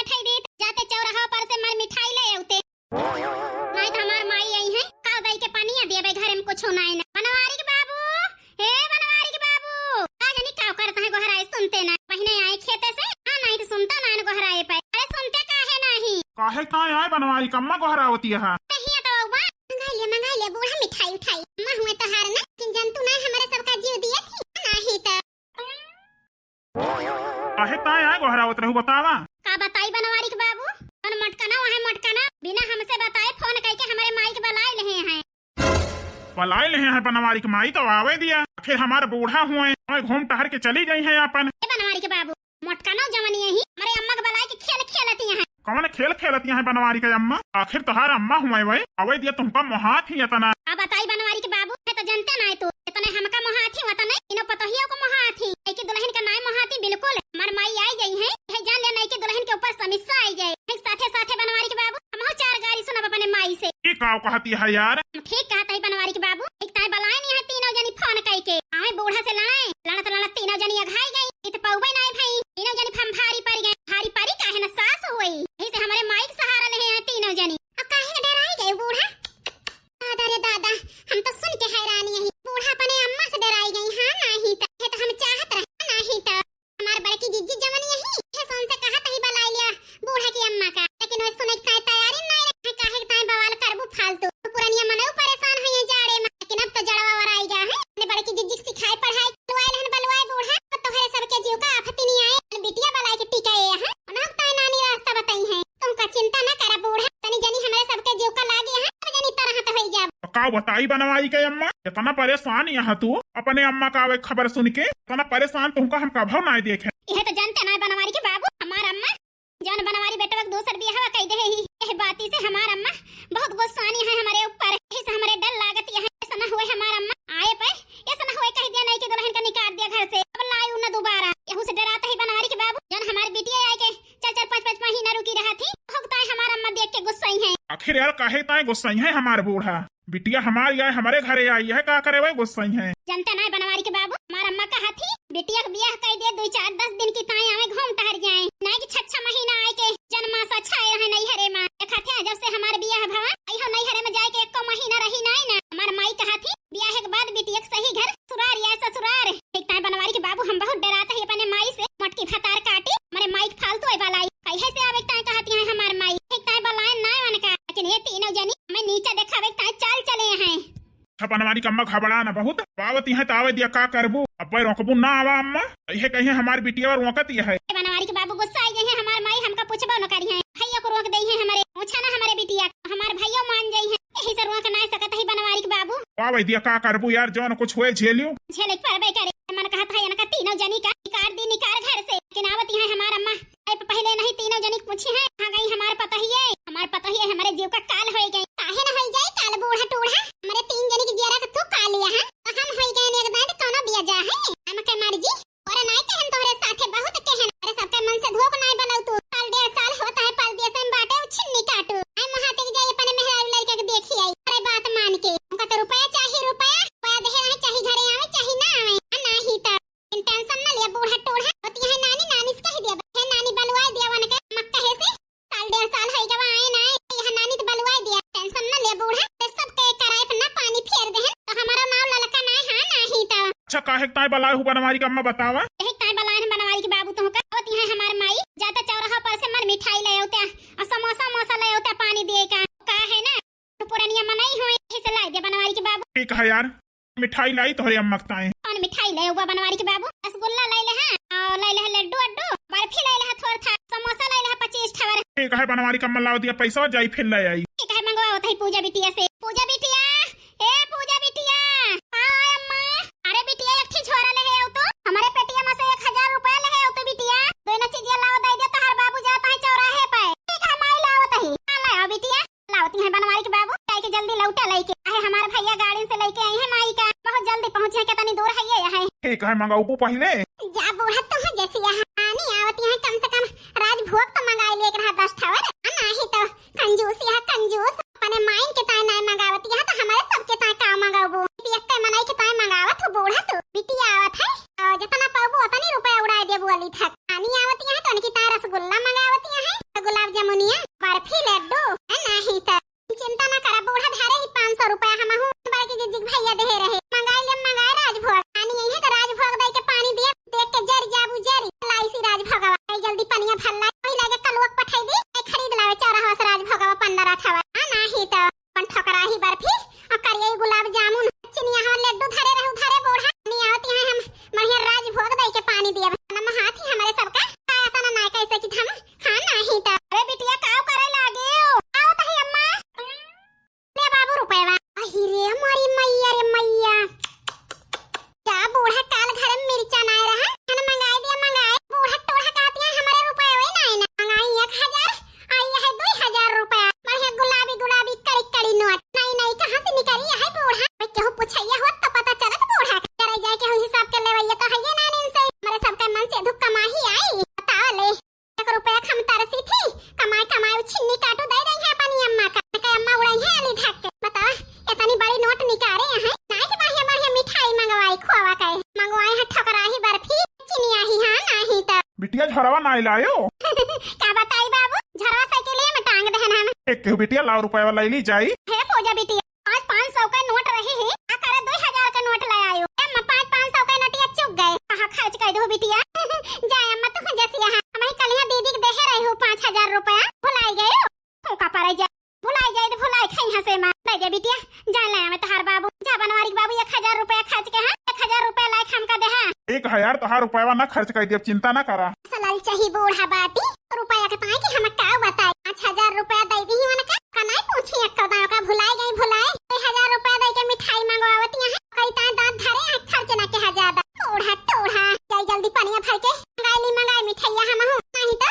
बैठाई दे जाते चौराहा पर से मार मिठाई ले आउते नहीं तो हमार माई आई है का दई के पानी दिए बे घर में कुछ होना है ना। बनवारी के बाबू, हे बनवारी के बाबू का जानी का करता है गोहराए सुनते ना महीने आए खेते से हां नहीं तो सुनता ना गोहराए पे अरे सुनते काहे नहीं काहे काय आए बनवारी कम्मा गोहरावती है कहिए तो बा मंगा ले बूढ़ा मिठाई उठाई अम्मा हुए तो हार ना कि जंतु ना हमारे सबका जीव दिए थी नहीं तो काहे काय आए गोहरावत रहू बतावा का बताई बनवारी के बाबू कौन मटकाना वहां मटकाना बिना हमसे बताए फोन करके हमारे माई के बुलाए ले हैं पलाए ले हैं बनवारी की माई तो आवे दिया फिर हमारे बूढ़ा हुए घूम टहर के चली गई है अपन बनवारी के बाबू मटकाना जवानी यही हमारे अम्मा के बुलाए के खेल खेलती हैं कौन खेल खेलती है बनवारी के अम्मा आखिर तुम्हारा अम्मा हुए वही अवे दिया तुमका मोहात ही इतना अब बताई बनवारी के बाबू है तो जानते ना तू इतने हमका मोहात ही होता नहीं इनो पतोहियो को मोहात ही है कि दुल्हन का नाम मोहात ही बिल्कुल हमार माई आई गई है यह जान ले नहीं कि दुल्हन के ऊपर समस्या आई जाए एक साथे साथे बनवारी के बाबू हम चार गाड़ी सुनब अपने माई से की काव कहती है यार ठीक कहता है बनवारी के बाबू एक ताई बलाए नहीं है तीनों जनी फोन कई के आए बूढ़ा से लड़ाए लड़त लड़त तीनों जनी अघाई गई इत पौबे नहीं भाई तीनों जनी फम भारी पड़ गए भारी पड़ी काहे ना सास हुई यही से हमारे माई के सहारा ले हैं तीनों जनी अब काहे डराई गए बूढ़ा दादा रे दादा हम तो सुन के हैरान यही बूढ़ा अपने अम्मा से डराई गई हां नहीं तो हम चाहत रहे नहीं तो हमार बड़की जिज्जी जवानी यही है सोन से कहा तही बलाई लिया बूढ़ा की अम्मा का लेकिन वो सुने का तैयारी नहीं रहे काहे ताई बवाल करबू फालतू तो पुरानिया मनो परेशान है जाड़े में लेकिन अब तो जड़वा वराई जा है ने बड़की जिज्जी सिखाई पढ़ाई लुआई लहन बलवाई बूढ़ा तो हरे सबके जीव का आफत नहीं आए बिटिया बलाई के टिकाए है उन्होंने ताई नानी रास्ता बताई है तुमका चिंता न करा बूढ़ा तनी जनी हमारे सबके जीव का लागे है तो जनी तरह तो होई जा का बताई बनवाई के अम्मा इतना परेशान यहाँ तू अपने अम्मा का खबर सुन के इतना परेशान तुमका हम कभी नहीं देखे यह तो जानते ना बनवारी के बाबू हमार अम्मा जान बनवारी बेटा का दूसर बियाह कह दे ही यह बाती से हमार अम्मा बहुत गुस्सानी है हमारे ऊपर ऐसे हमारे डर लागत है ऐसा ना हुए हमार अम्मा आए पे ऐसा ना हुए कह दिया नहीं कि दुल्हन का निकाल दिया घर से अब लायू ना दोबारा यहू से डराता ही बनवारी के बाबू जान हमारी बिटिया आए के 4-5 महीना रुकी रहा थी भगता है हमार अम्मा देख के गुस्साई है आखिर यार काहे ताए गुस्साई है हमारे बूढ़ा बिटिया हमारी आए हमारे घरे आई है का करे वही गुस्साई है जनता ना बनवारी के बाबू हमार अम्मा कहा थी बिटिया का ब्याह कह दे 2-4-10 दिन की ताई आवे घूम टहर जाए नहीं कि 6 महीना आए के जन्मास अच्छा है नहीं हरे मां देखा थे जब से हमारे ब्याह भवा आई हो नहीं हरे में जाए के 1 महीना रही नहीं ना हमार माई कहा थी ब्याह के बाद बिटिया का सही घर ससुराल या ससुराल एक ताई बनवारी के बाबू हम बहुत डराते हैं अपने माई से मटकी फतार काटी हमारे माई फालतू है बलाई कहे से आवे ताई कहती है हमार माई एक ताई बलाए ना मन का लेकिन ये तीनों जनी हमें नीचे देखावे ताई चाल चले हैं बनवारी कम्मा घबरा ना बहुत पावती है तावे दिया का करबू अब रोकबू ना आवा अम्मा यह कहीं हमारी बिटिया और रोकती है बनवारी के बाबू गुस्सा आई गई है हमार माई हमका पूछबो न करी है भैया को रोक दई है हमारे पूछा ना हमारे बिटिया हमार भैया मान गई है यही से रोक ना सकत है बनवारी के बाबू पावे दिया का करबू यार जौन कुछ हुए झेलियो झेले परबे करे मन कहा था इनका तीनों जनी का निकाल दी निकाल घर से लेकिन आवती है हमार अम्मा पहले नहीं तीनों जनी पूछी है कहां गई हमार पता ही है हमारे जीव का काल हो गई काहे ना हो जाए काल बूढ़ा टूढ़ा हमारे 3 जनी की जियारा का तू काल लिया है तो हम हो गए एक दांत कोनो बिया जा है हम के मर्जी और नहीं कहन तोहरे साथे बहुत कहन अरे सबके मन से धोख नहीं बनाऊ तू साल 1.5 साल होता है पल दिया से बाटे छिन्नी काटू आई महाते के जाए अपने मेहरारू लड़के के देखी आई अरे बात मान के उनका तो रुपया चाहिए रुपया दे नहीं चाहिए घरे आवे चाहिए ना आवे नहीं तो टेंशन ना लिया बूढ़ा टूढ़ा होती है नानी से कह दिया है नानी बलवाई दिया वन के मक्का है से साल 1.5 साल है जब आए ना यह नानी तो बलवाई दिया टेंशन ना लिया बूढ़ा सब के कराए पे ना पानी फेर दे तो हमारा नाम ललका ना है नहीं तो अच्छा काहे ताए बलाए हु बनवारी कम्मा बतावा यही ताई बलाए है बनवारी के बाबू तो का होती है हमार माई जाता चौराहा पर से मन मिठाई ले आउते और समोसा ले आउते पानी दिए का है ना तो पुरानिया मनाई होई इसे लाई दे बनवारी के बाबू ठीक है यार मिठाई लाई तोहरे अम्मा ताए कौन मिठाई ले हुआ बनवारी के बाबू रसगुल्ला ले ले हां और ले ले लड्डू अड्डू बर्फी ले ले थोड़ा था समोसा ले ले 25 ठवर ठीक है बनवारी कम्मा लाओ दिया पैसा जाई फिर ले आई ठीक है मंगवा होता है पूजा बिटिया से पूजा बिटिया हां अम्मा अरे बिटिया एक ठी छोरा ले है तो हमारे पेटिया में से 1000 रुपया ले है तो बिटिया दोनों चीज लाओ दे दे तोहर बाबू जाता है चौराहे पे ठीक है माई लाओ तही हां लाओ बिटिया लाओती है बनवारी के बाबू जाई के जल्दी लौटा लेके आए हमारे भैया गाड़ी से लेके आई है माई का बहुत जल्दी पहुंचे के तनी दूर है ये है ठीक है मंगाऊ पहले जा बूढ़ा तो है जैसे यहाँ आनी आवती है कम से कम राजभोग तो मंगाई लेकर 10 ठवर नहीं तो कंजूस यहाँ कंजूस अपने माइन के ताई नहीं मंगावती है तो हमारे सबके ताई का मंगाबू बियक्ते मनाई के ताई मंगावत हो बूढ़ा तो बिटिया आवत है और जितना पाबू उतनी रुपया उड़ा दे बोली था आनी आवती है तो उनकी ताई रसगुल्ला मंगावती है जमुनिया बर्फी लड्डू नहीं तो चिंता न करा, बूढ़ा धारे ही 500 रुपया हम हूँ बड़े जिग भैया दे रहे मंगाए राजभोग पानी यही है तो राजभोग दे के पानी दिए देख के जरी जाबू जरी लाइसी राजभोगवा जल्दी पनिया भरला वही लगे कलुक पठाई दी खरीद लावे चौराहा से राजभोगवा 15 अठावा नहीं तो अपन ठकराही बर्फी और करिए गुलाब जामुन चिनिया हम लड्डू धरे रहू धरे बूढ़ा नहीं आवती है हम बढ़िया राजभोग दे के पानी दिए हम हाथ ही हमारे सबका खाया तना ना कैसे कि हम हां नहीं तो अरे बिटिया काव करे लागे आओ तही अम्मा ले बाबू रुपया अहि रे मारी मैया रे मैया क्या बूढ़ा काल घर में मिर्चा ना रहा खाना मंगाई दिया मंगाए बूढ़ा टोढ़ा कहती है हमारे रुपए वही नहीं ना मंगाई 1000 आई है 2000 रुपया बढ़िया गुलाबी गुलाबी कड़ी कड़ी नोट नहीं नहीं कहां से निकली है बूढ़ा मैं केहू पूछैया हो तो पता चलत बूढ़ा करे जाए के हिसाब के लेवैया तो है ये ना इनसे हमारे सबका मन से दुख कमाही आई बताओ ले 1 रुपया हम तरसी थी कमाई कमाई छिन्नी काटू दे रही है अपनी अम्मा का के अम्मा उड़ाई है अली धक के बताओ इतनी बड़ी नोट निकाले हैं ना कि बढ़िया बढ़िया मिठाई मंगवाई खोवा के मंगवाई है ठकराही बर्फी चिनिया ही हां नहीं तो बिटिया झरवा ना लायो क्या बताई बाबू झरवा साइकिल में टांग देहन हम एक केहू बिटिया लाव रुपया वाला ली जाई है पूजा बिटिया आज 500 का नोट रहे है आ करे 2000 का नोट ले आयो अम्मा 500 का नोटिया चुक गए कहां खर्च कर दो बिटिया जाए अम्मा तू जैसी है हमारी कलिया दीदी के देहे रही हो 5000 रुपया भुलाई गए हो का पारे जा भुलाई जाए तो भुलाई खई हसे मां ले जा बिटिया जा ले मैं तहार बाबू जा बनवारी बाबू 1000 रुपया खर्च के हां 1000 रुपया लाइक हम का दे हां 1000 तहार रुपया ना खर्च कर दिया चिंता ना करा सलाल चाहिए बूढ़ा बाटी रुपया के पाए कि हम का बताए 5000 रुपया दे दी ही मन का नहीं पूछी एक कदा का भुलाई गई भुलाई 1000 रुपया दे के मिठाई मंगवावती है कई ता दांत धरे है खर्च ना के ज्यादा टोढ़ा टोढ़ा जाई जल्दी पनिया भर के मंगाई मिठाइया हम हूं नहीं तो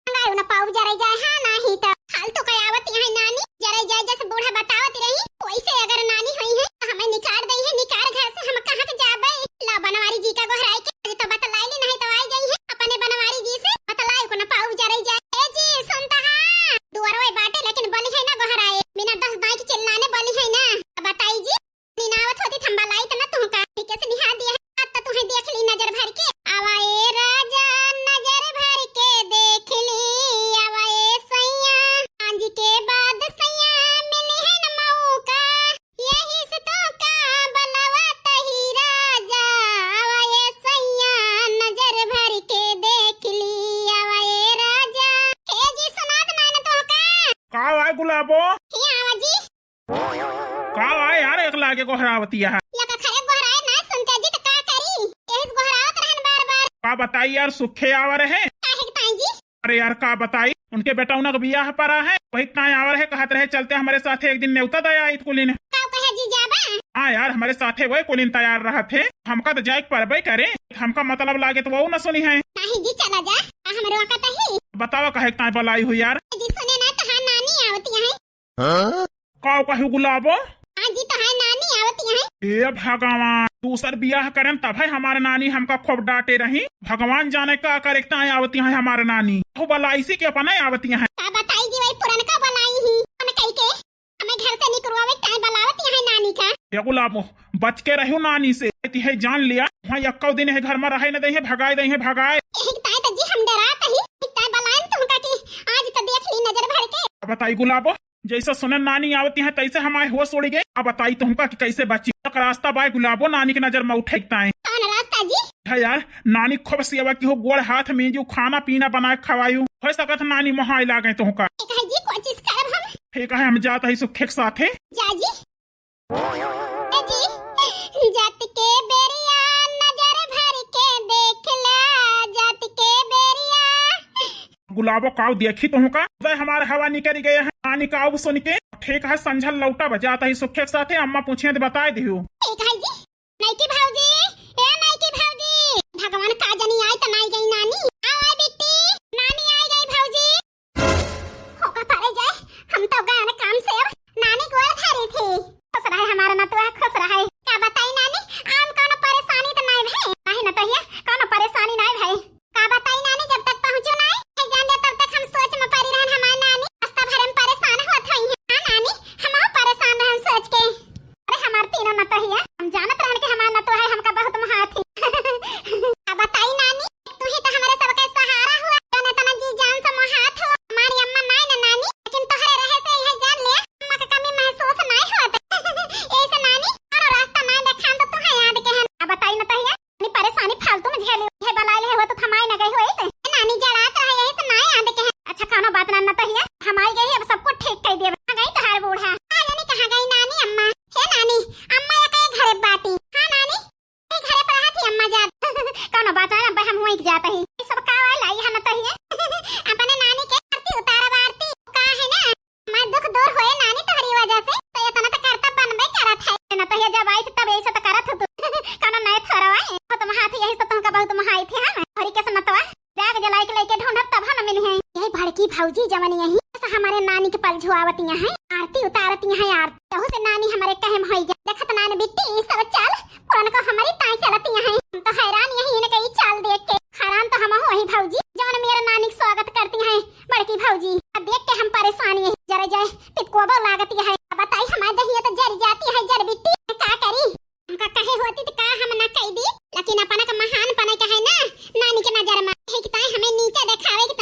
मंगाई ना पाऊ जरे जाए हां नहीं तो हाल तो कई आवती है नानी जरे जाए जैसे बूढ़ा बतावती रही वैसे अगर नानी हुई है तो हमें निकाल दई है निकाल घर से हम कहां के जाबे ला बनवारी जी का गोहराई के तो बतलाई ली नहीं तो आई गई है अपने बनवारी जी से बतलाई को ना पाऊ जरे जाए ए जी सुनता हां दुआरवे बाटे लेकिन बली है ना गोहराए बिना 10 दाई के चिल्लाने बली है ना बताई जी निनावत होती थंबा लाई त ना तुमका ठीक से निहा दिया है त तुम्हें देख ली नजर भर के आवाए राजा नजर भर के देख ली आवाए सैया आज के बाद सैया मिले है न मौका यही से तो का बलवत ही राजा आवाए सैया नजर भर के देख ली आवाए राजा हे जी सुनात ना न तो का आए गुलाबो हे आवा जी का आए यार एक लागे गोहरावती है या का खरे गोहराए ना सुनते जी तो का करी एस गोहरावत रहन बार-बार का बताई यार सुखे आवर है काहे के ताई जी अरे यार का बताई उनके बेटा उनका बियाह पड़ा है वही ताई आवर है कहत रहे चलते हमारे साथ एक दिन न्योता दया आई कुलीन का कहे जी जाबा हाँ यार हमारे साथे वही कुलीन तैयार रहा थे हमका तो जाए पर करे हमका मतलब लागे तो वो न सुनी है नहीं जी चला जा हमारे वक्त ही बतावा कहे ताई बलाई हुई यार जी सुने ना तो हां नानी आवती है का कहू गुलाबो हां जी तो हां नानी आवती है ए भगवान दूसर बियाह करें तब है हमारे नानी हमका खूब डांटे रही भगवान जाने का करता है आवती है हमारे नानी तो बला इसी के अपने आवती है का बताई जी वही पुरनका बनाई ही हम कह के हमें घर से निकलवावे टाइम बलावती है नानी का ये गुलाबो बच के रहो नानी से है जान लिया वहाँ यक्का दिन है घर में रहे न दे भगाए भगाए एक ताई तो जी हम डरात ही ताई बलाइन तुमका की आज तो देख ली नजर भर के बताई गुलाबो जैसे सुने नानी आवती है तैसे हमारे होश उड़ गए अब बताई तुमका कि कैसे बची तक रास्ता बाय गुलाबो नानी की नजर में उठेकता है कौन रास्ता जी है यार नानी खूब सेवा की हो गोड़ हाथ में जो खाना पीना बनाए खवायू हो सकत नानी मोहाई लागे तुमका एक है जी कोशिश करब हम ठीक है हम जात है सुखे के साथे जा जी ए जी जात के बेरिया नजर भर के देख ला जात के बेरिया गुलाबो काव देखी तुमका हमारे हवा निकल गए हैं नानी काव सुन के ठीक है संझल लौटा बजाता ही सुखे के साथे अम्मा पूछे तो बताए दियो ठीक है जी नहीं की भाऊजी ए नहीं की भाऊजी भगवान का जनी आई त नहीं गई नानी आए बेटी नानी आई गई भाऊजी होका पारे जाए हम तो गए ना काम से अब नानी गोल धरी थी खुश रहे हमारा ना तो खुश रहे क्या बताई नानी आम कोनो परेशानी तो नहीं भाई नहीं ना तो ये कोनो परेशानी नहीं भाई का बताई नानी जब तक पहुंचो नहीं है जान दे तब तक हम सोच में पड़ी रहन हमार नानी रास्ता भर में परेशान होत हई है हां नानी हम और परेशान रहन सोच के अरे हमार तीनों न तो है हम जानत रहन के हमार न तो है हमका बहुत महाथी का बताई नानी तू ही तो हमारे सब बड़की भौजी जवन यही हमारे नानी के पल झुआवतियां हैं, आरती उतारती हैं यार। कहू से नानी हमारे कहम होई जा। देखत नान बिट्टी सब चल पुरन को हमारी ताई चलती हैं। हम तो हैरान यही इनके ई चाल देख के। हैरान तो हम हो ही भौजी जवन मेरे नानी के स्वागत करती हैं बड़की भौजी। अब देख के हम परेशान है जरे जाए पितकोबो लागती है। बताई हमारी दहिया तो जरी जाती है जर बिट्टी का करी। हमका कहे होती तो का हम ना कह दी, लेकिन अपन का महान पने का है ना नानी के नजर में है कि ताई हमें नीचे दिखावे कि